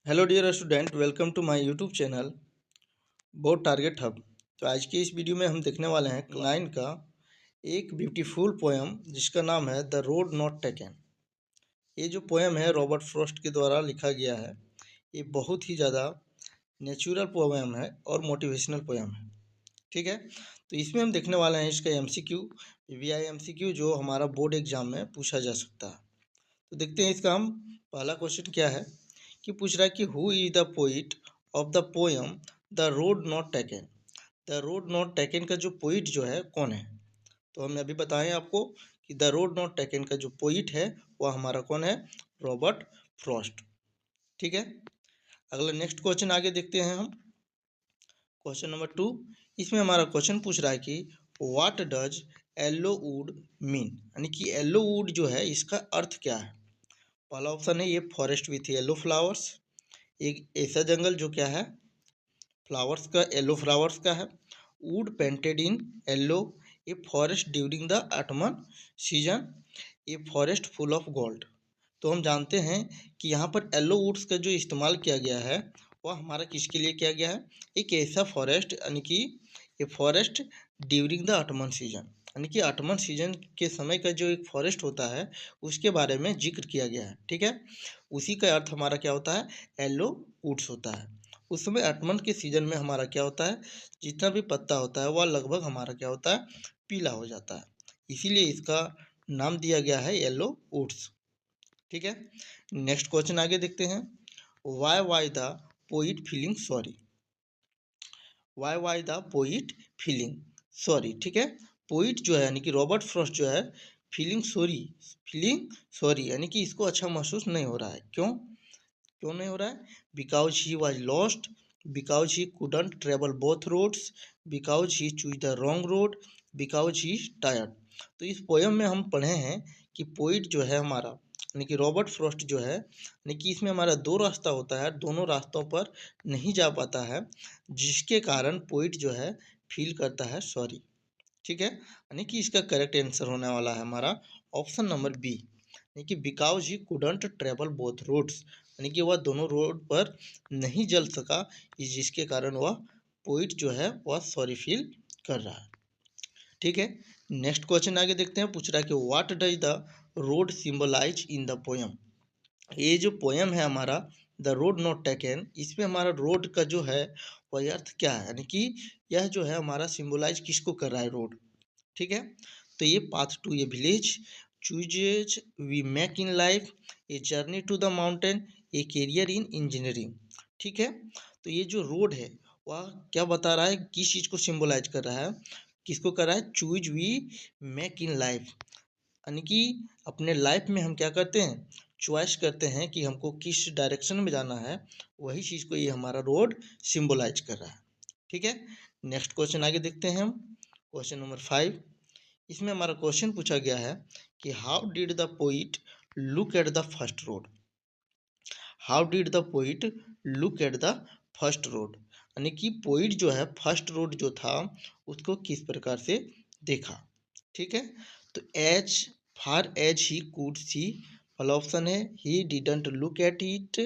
Hello dear student, welcome to my YouTube channel Board Target Hub. तो आज की इस वीडियो में हम देखने वाले हैं क्लाइन का एक ब्यूटीफुल पोएम जिसका नाम है द रोड नॉट टेकन। ये जो पोएम है रॉबर्ट फ्रॉस्ट के द्वारा लिखा गया है। ये बहुत ही ज़्यादा नेचुरल पोएम है और मोटिवेशनल पोएम है। ठीक है, तो इसमें हम देखने वाले हैं इसका एमसीक्यू, वीआई एमसीक्यू जो हमारा बोर्ड एग्जाम में पूछा जा सकता है। तो देखते हैं इसका हम पहला क्वेश्चन क्या है कि पूछ रहा है कि who is the poet of the poem the road not taken. The road not taken का जो पोइट जो है कौन है। तो हम अभी बताएं आपको कि द रोड नॉट टेकन का जो पोइट है वह हमारा कौन है, रॉबर्ट फ्रॉस्ट। ठीक है, अगला नेक्स्ट क्वेश्चन आगे देखते हैं हम। क्वेश्चन नंबर 2, इसमें हमारा क्वेश्चन पूछ रहा है कि what does yellow would mean, यानी कि येलो वुड जो है इसका अर्थ क्या है। पहला ऑप्शन है ये फॉरेस्ट विथ येलो फ्लावर्स, एक ऐसा जंगल जो क्या है फ्लावर्स का, येलो फ्लावर्स का है। Would painted in yellow, A forest during the autumn season, a forest full of gold. तो हम जानते हैं कि यहाँ पर येलो वुड्स का जो इस्तेमाल किया गया है वह हमारा किसके लिए किया गया है, एक ऐसा फॉरेस्ट, यानी कि a forest during the autumn season, यानी कि ऑटमन सीजन के समय का जो एक फॉरेस्ट होता है उसके बारे में जिक्र किया गया है। ठीक है, उसी का अर्थ हमारा क्या होता है, येलो वुड्स होता है। उस समय ऑटमन के सीजन में हमारा क्या होता है, जितना भी पत्ता होता है वह लगभग हमारा क्या होता है, पीला हो जाता है। इसीलिए इसका नाम दिया गया है येलो वुड्स। ठीक है, नेक्स्ट क्वेश्चन आगे देखते हैं। Why the poet feeling sorry. Why the poet feeling sorry. ठीक है, पोइट जो है यानी कि रॉबर्ट फ्रॉस्ट जो है फीलिंग सॉरी यानी कि इसको अच्छा महसूस नहीं हो रहा है। क्यों क्यों नहीं हो रहा है, because he was lost, because he couldn't travel both roads, because he choose the wrong road, because he tired. तो इस पोएम में हम पढ़े हैं कि पोइट जो है हमारा यानी कि रॉबर्ट फ्रॉस्ट जो है, यानी कि इसमें हमारा दो रास्ता होता है, दोनों रास्तों पर नहीं जा पाता है, जिसके कारण पोइट जो है फील करता है सॉरी। ठीक है, यानी कि इसका करेक्ट आंसर होने वाला है हमारा ऑप्शन नंबर बी, यानी कि because he couldn't travel both roads, यानी कि वह दोनों रोड पर नहीं चल सका, जिसके कारण वह पोइट जो है वह सॉरी फील कर रहा है। ठीक है, नेक्स्ट क्वेश्चन आगे देखते हैं। पूछ रहा है कि what does the road symbolize in the poem. ये जो पोएम है हमारा द रोड नॉट टेकन, इसमें हमारा रोड का जो है वह अर्थ क्या है, यानी कि यह जो है हमारा सिंबलाइज किसको कर रहा है, रोड। ठीक है, तो ये path to a village, choices we make in life, a journey to the mountain, a career in engineering. ठीक है, तो ये जो रोड है वह क्या बता रहा है, किस चीज़ को सिंबलाइज कर रहा है, किसको कर रहा है, choose we make in life, यानी कि अपने लाइफ में हम क्या करते हैं, चॉइस करते हैं कि हमको किस डायरेक्शन में जाना है, वही चीज़ को ये हमारा रोड सिंबलाइज कर रहा है। ठीक है, नेक्स्ट क्वेश्चन आगे देखते हैं हम। क्वेश्चन नंबर 5, इसमें हमारा क्वेश्चन पूछा गया है कि how did the poet look at the first road. How did the poet look at the first road, यानी कि पोइट जो है फर्स्ट रोड जो था उसको किस प्रकार से देखा। ठीक है, तो as far as he could see, पहला ऑप्शन है he didn't look at it,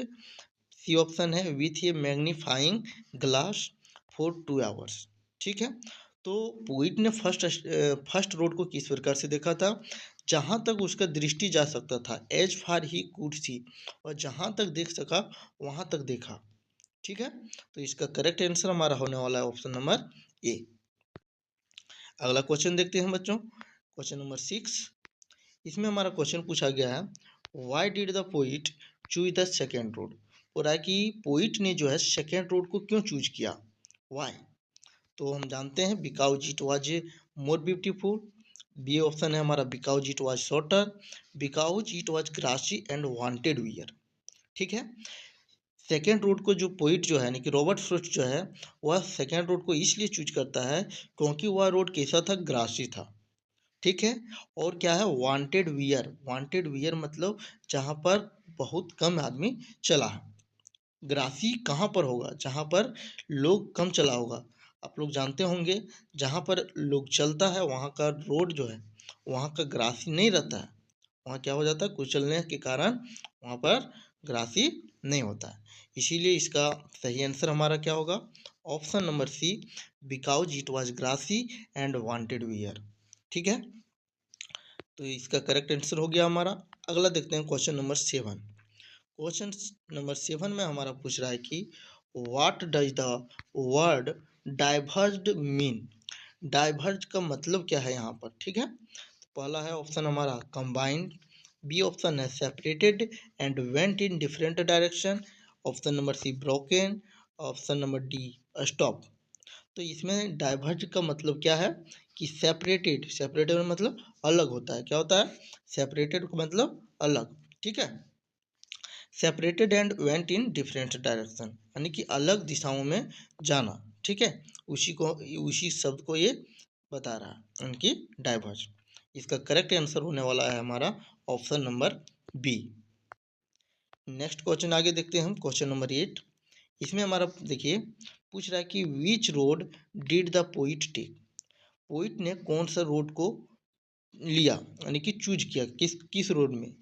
C option है with a magnifying glass for 2 hours. ठीक है, तो पोइट ने फर्स्ट रोड को किस प्रकार से देखा था, जहाँ तक उसका दृष्टि जा सकता था, एज फार ही कुड सी, और जहाँ तक देख सका वहाँ तक देखा। ठीक है, तो इसका करेक्ट आंसर हमारा होने वाला है ऑप्शन नंबर ए। अगला क्वेश्चन देखते हैं बच्चों, क्वेश्चन नंबर 6, इसमें हमारा क्वेश्चन पूछा गया है why did the poet choose the second road. हो रहा है कि पोइट ने जो है सेकेंड रोड को क्यों चूज किया, वाई। तो हम जानते हैं because it was more beautiful, b option है हमारा because it was shorter, because it was grassy and wanted wear. ठीक है, सेकेंड रोड को जो पोइट जो है यानी कि रॉबर्ट फ्रॉस्ट जो है वह सेकेंड रोड को इसलिए चूज करता है क्योंकि वह रोड कैसा था, ग्रासी था। ठीक है, और क्या है, वांटेड वियर, वांटेड वियर मतलब जहाँ पर बहुत कम आदमी चला है। ग्रासी कहाँ पर होगा, जहाँ पर लोग कम चला होगा। आप लोग जानते होंगे जहाँ पर लोग चलता है वहाँ का रोड जो है वहाँ का ग्रासी नहीं रहता है, वहाँ क्या हो जाता है, कुचलने के कारण वहाँ पर ग्रासी नहीं होता है। इसीलिए इसका सही आंसर हमारा क्या होगा? Option number c, because it was grassy and wanted wear. ठीक है, तो इसका करेक्ट आंसर हो गया हमारा। अगला देखते हैं क्वेश्चन नंबर 7। क्वेश्चन नंबर 7 में हमारा पूछ रहा है कि what does the word diverged mean. Diverge का मतलब क्या है यहाँ पर? ठीक है, तो पहला है ऑप्शन हमारा कंबाइंड, बी ऑप्शन है separated and went in different direction, option number c broken, option number d stop. तो इसमें डाइवर्ज का मतलब क्या है कि सेपरेटेड, सेपरेटेड मतलब अलग होता है। क्या होता है? सेपरेटेड का मतलब अलग। ठीक है, separated and went in different direction यानी कि अलग दिशाओं में जाना। ठीक है, उसी शब्द को ये बता रहा है यानी कि डाइवर्ज। इसका करेक्ट आंसर होने वाला है हमारा option number b. Next question आगे देखते हैं हम, क्वेश्चन नंबर 8। इसमें हमारा देखिए पूछ रहा है कि which road did the poet take. Poet ने कौन सा रोड को लिया यानी कि चूज किया, किस किस रोड में।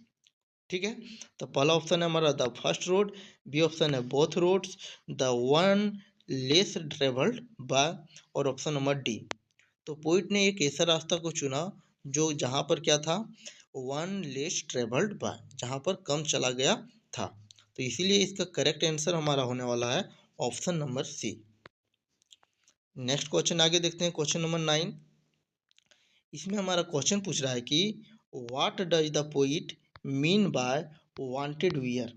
ठीक है, तो पहला ऑप्शन है हमारा the first road, B option है both roads, the one less travelled by, और ऑप्शन नंबर डी। तो पोइट ने एक ऐसा रास्ता को चुना जो जहाँ पर क्या था, वन लेस ट्रेवल्ड बाय, जहाँ पर कम चला गया था। तो इसीलिए इसका करेक्ट आंसर हमारा होने वाला है option number c. Next question आगे देखते हैं, क्वेश्चन नंबर 9। इसमें हमारा क्वेश्चन पूछ रहा है कि what does the poet mean by wanted wear.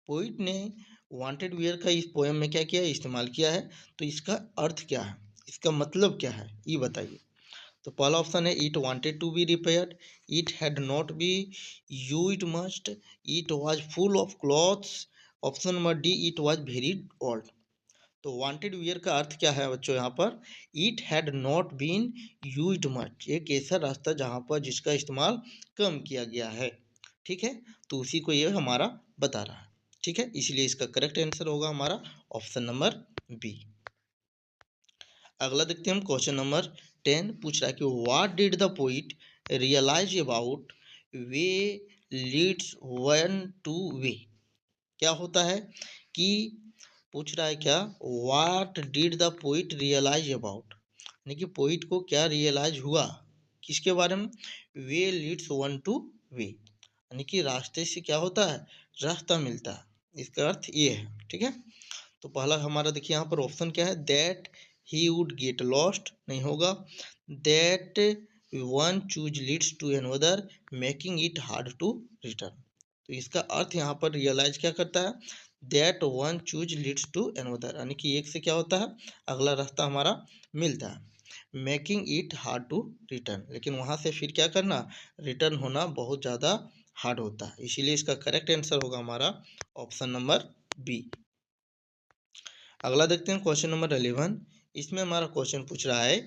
Poet ने वांटेड वियर का इस पोएम में क्या किया है, इस्तेमाल किया है। तो इसका अर्थ क्या है, इसका मतलब क्या है, ये बताइए। तो पहला ऑप्शन है it wanted to be repaired, it had not be used must, it was full of clothes, option number d it was very old. तो वांटेड वियर का अर्थ क्या है बच्चों यहाँ पर? It had not been used much, एक ऐसा रास्ता जहाँ पर जिसका इस्तेमाल कम किया गया है। ठीक है, तो उसी को ये हमारा बता रहा है। ठीक है, इसलिए इसका करेक्ट आंसर होगा हमारा ऑप्शन नंबर बी। अगला देखते हैं हम, क्वेश्चन नंबर 10 पूछ रहा है कि what did the poet realize about way leads one to way. क्या होता है कि पूछ रहा है क्या, what did the poet realize about, यानी कि पोइट को क्या रियलाइज हुआ, किसके बारे में? वे लीड्स वन टू वे, यानी कि रास्ते से क्या होता है, रास्ता मिलता है। इसका अर्थ ये है। ठीक है, तो पहला हमारा देखिए यहाँ पर ऑप्शन क्या है, that he would get lost, नहीं होगा। That one choose leads to another making it hard to return. तो इसका अर्थ यहाँ पर रियलाइज क्या करता है, that one choose leads to another, यानी कि एक से क्या होता है, अगला रास्ता हमारा मिलता है। Making it hard to return, लेकिन वहाँ से फिर क्या करना, रिटर्न होना बहुत ज़्यादा हार्ड होता है। इसीलिए इसका करेक्ट आंसर होगा हमारा ऑप्शन नंबर बी। अगला देखते हैं क्वेश्चन नंबर 11। इसमें हमारा क्वेश्चन पूछ रहा है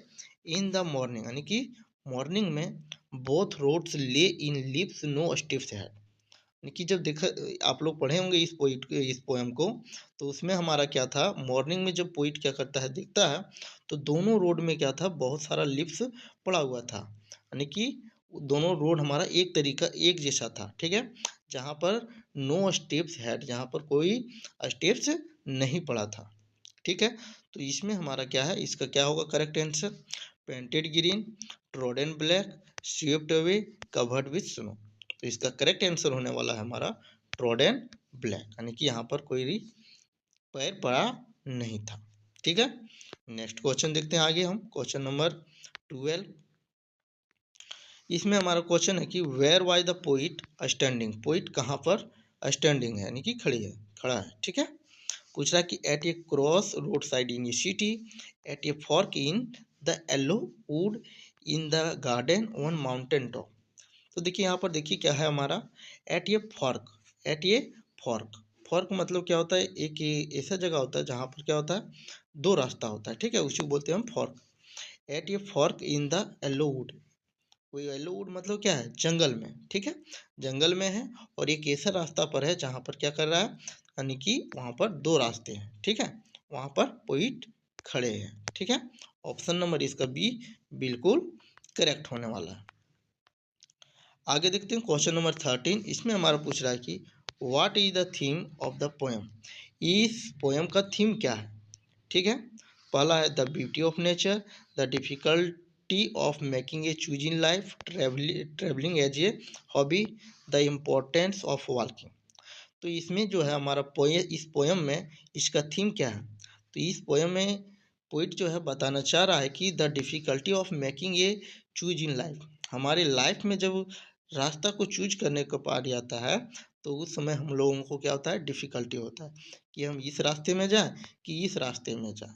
इन द मॉर्निंग, यानी कि मॉर्निंग में बोथ रोड्स ले इन लिप्स नो स्टेप्स है। यानी कि जब देखा, आप लोग पढ़े होंगे इस पोएम को, तो उसमें हमारा क्या था, मॉर्निंग में जब पोइट क्या करता है, देखता है तो दोनों रोड में क्या था, बहुत सारा लिप्स पड़ा हुआ था, यानी कि दोनों रोड हमारा एक तरीका एक जैसा था। ठीक है, जहाँ पर नो स्टेप्स हैड, जहाँ पर कोई स्टेप्स नहीं पड़ा था। ठीक है, तो इसमें हमारा क्या है, इसका क्या होगा correct answer, painted green, trodden black, swept away, covered with snow. तो इसका करेक्ट आंसर होने वाला है हमारा ट्रोडन ब्लैक, यानी कि यहाँ पर कोई भी पैर पड़ा नहीं था। ठीक है, नेक्स्ट क्वेश्चन देखते हैं आगे हम, क्वेश्चन नंबर 12। इसमें हमारा क्वेश्चन है कि where was the poet standing. Poet कहाँ पर स्टैंडिंग है, यानी कि खड़ी है, खड़ा है। ठीक है, पूछ रहा है कि at a cross road side in a city, at a fork in the yellow wood, in the garden on mountain top. तो देखिए यहाँ पर देखिए क्या है हमारा, at a fork, at a fork. Fork मतलब क्या होता है, एक ऐसा जगह होता है जहाँ पर क्या होता है, दो रास्ता होता है। ठीक है, उसी को बोलते हैं हम fork. At a fork in the yellow wood, कोई येलो वुड मतलब क्या है, जंगल में। ठीक है, जंगल में है और एक ऐसा रास्ता पर है जहाँ पर क्या कर रहा है, यानी कि वहाँ पर दो रास्ते हैं। ठीक है, वहाँ पर पोइट खड़े हैं। ठीक है, ऑप्शन नंबर इसका बी बिल्कुल करेक्ट होने वाला है। आगे देखते हैं क्वेश्चन नंबर 13। इसमें हमारा पूछ रहा है कि what is the theme of the poem, इस पोएम का थीम क्या है। ठीक है, पहला है the beauty of nature, the difficulty of making a choose in life, travelling as a hobby, the importance of walking. तो इसमें जो है हमारा इस पोएम में इसका थीम क्या है। तो इस पोएम में पोइट जो है बताना चाह रहा है कि the difficulty of making a choose in life, हमारे लाइफ में जब रास्ता को चूज करने का पारी आता है तो उस समय हम लोगों को क्या होता है, डिफ़िकल्टी होता है कि हम इस रास्ते में जाएं कि इस रास्ते में जाएं।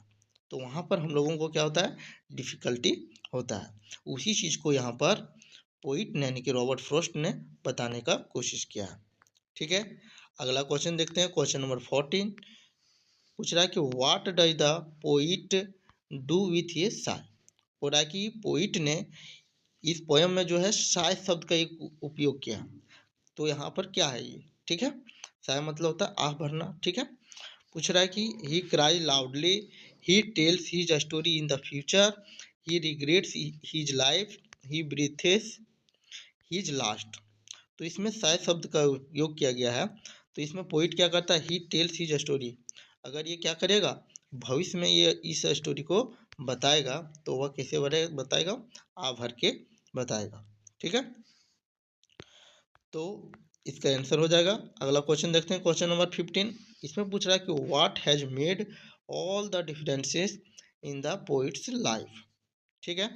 तो वहाँ पर हम लोगों को क्या होता है, डिफ़िकल्टी होता है। उसी चीज़ को यहाँ पर पोइट यानी कि रॉबर्ट फ्रॉस्ट ने बताने का कोशिश किया है। ठीक है, अगला क्वेश्चन देखते हैं। क्वेश्चन नंबर 14 पूछ रहा है कि what does the poet do with ये साय। हो रहा है कि पोइट ने इस पोयम में जो है साय शब्द का एक उपयोग किया। तो यहाँ पर क्या है ये, ठीक है, साय मतलब होता है आह भरना। ठीक है, पूछ रहा है कि he cry loudly, he tells his story in the future, he regrets his life, he breathes his last. तो इसमें साय शब्द का उपयोग किया गया है। तो इसमें पोइट क्या करता है, ही टेल्स हिज स्टोरी, अगर ये क्या करेगा, भविष्य में ये इस स्टोरी को बताएगा तो वह कैसे बताएगा, आ भर के बताएगा। ठीक है, तो इसका आंसर हो जाएगा। अगला क्वेश्चन देखते हैं, क्वेश्चन नंबर 15। इसमें पूछ रहा है कि what has made all the differences in the poet's life. ठीक है,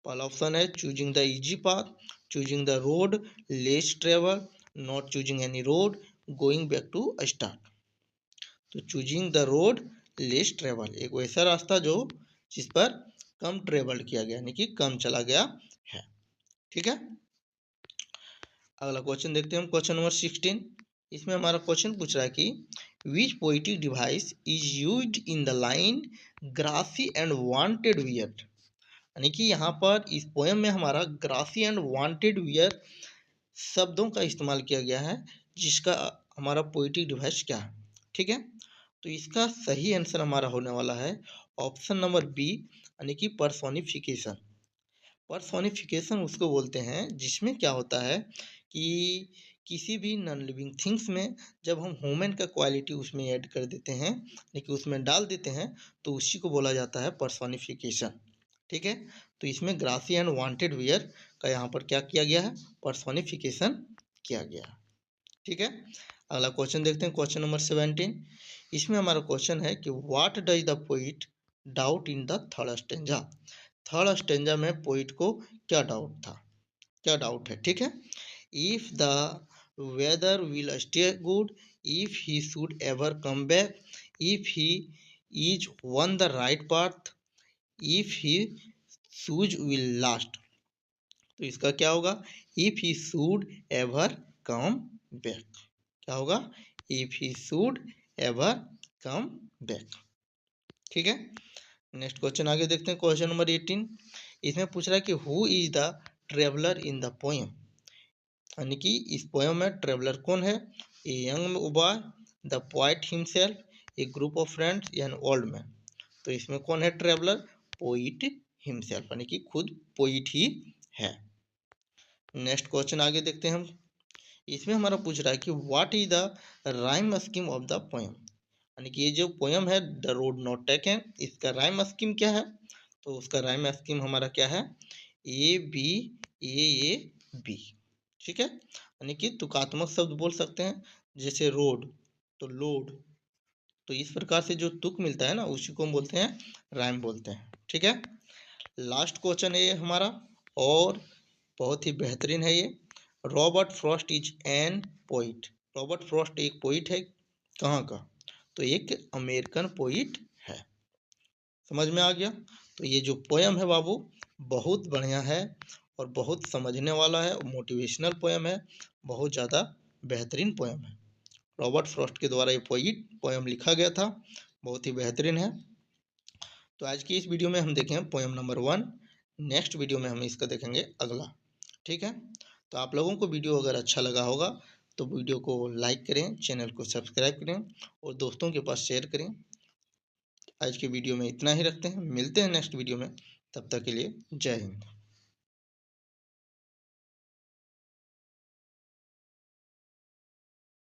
पहला ऑप्शन है choosing the easy path, choosing the road less travel, not choosing any road, going back to start. तो choosing the road less travel, एक वैसा रास्ता जो जिस पर कम ट्रेवल किया गया यानी कि कम चला गया है। ठीक है, अगला क्वेश्चन देखते हैं हम, क्वेश्चन नंबर 16। इसमें हमारा क्वेश्चन पूछ रहा है कि which poetic device is used in the line grassy and wanted wear. यानी कि यहाँ पर इस पोएम में हमारा ग्रासी एंड वांटेड वियर शब्दों का इस्तेमाल किया गया है, जिसका हमारा पोइटिक डिवाइस क्या है। ठीक है, तो इसका सही आंसर हमारा होने वाला है ऑप्शन नंबर बी, यानी कि पर्सोनिफिकेशन। पर्सोनिफिकेशन उसको बोलते हैं जिसमें क्या होता है कि किसी भी नॉन लिविंग थिंग्स में जब हम ह्यूमन का क्वालिटी उसमें ऐड कर देते हैं यानी कि उसमें डाल देते हैं तो उसी को बोला जाता है पर्सोनिफिकेशन। ठीक है, तो इसमें ग्रासी एंड वांटेड वियर का यहाँ पर क्या किया गया है, पर्सोनिफिकेशन किया गया है। ठीक है, अगला क्वेश्चन देखते हैं, क्वेश्चन नंबर 17। इसमें हमारा क्वेश्चन है कि what does the poet doubt in the third stanza. Third stanza में पोइट को क्या डाउट था, क्या डाउट है। ठीक है, if the weather will stay good, if he should ever come back, if he is one the right path, if he shoes will last. तो इसका क्या होगा, if he should ever come back, क्या होगा, if he should ever come back. ठीक है, next question आगे देखते हैं, क्वेश्चन नंबर 18। इसमें पूछ रहा है कि who is the traveller in the poem. यानी कि इस पोएम में ट्रेवलर कौन है, a young boy, the poet himself, A group of friends या एन ओल्ड मैन। तो इसमें कौन है ट्रेवलर, पोइट हिमसेल्फ, यानी कि खुद पोइट ही है। नेक्स्ट क्वेश्चन आगे देखते हैं हम। इसमें हमारा पूछ रहा है कि what is the rhyme scheme of the poem. यानी कि ये जो पोएम है द रोड नॉट टेकन, इसका राइम स्कीम क्या है। तो उसका राइम स्कीम हमारा क्या है, ए बी ए बी। ठीक है, यानी कि तुकात्मक शब्द बोल सकते हैं, जैसे रोड तो लोड। तो इस प्रकार से जो तुक मिलता है ना उसी को हम बोलते हैं राइम बोलते हैं। ठीक है, लास्ट क्वेश्चन है ये हमारा और बहुत ही बेहतरीन है ये। Robert Frost is an poet. Robert Frost एक पोइट है, कहाँ का, तो एक अमेरिकन पोइट है। समझ में आ गया। तो ये जो पोयम है बाबू बहुत बढ़िया है और बहुत समझने वाला है, मोटिवेशनल पोयम है, बहुत ज़्यादा बेहतरीन पोयम है। रॉबर्ट फ्रॉस्ट के द्वारा ये पोयम लिखा गया था, बहुत ही बेहतरीन है। तो आज की इस वीडियो में हम देखें पोयम नंबर 1, नेक्स्ट वीडियो में हम इसका देखेंगे अगला। ठीक है, तो आप लोगों को वीडियो अगर अच्छा लगा होगा तो वीडियो को लाइक करें, चैनल को सब्सक्राइब करें और दोस्तों के पास शेयर करें। आज के वीडियो में इतना ही रखते हैं, मिलते हैं नेक्स्ट वीडियो में, तब तक के लिए जय हिंद।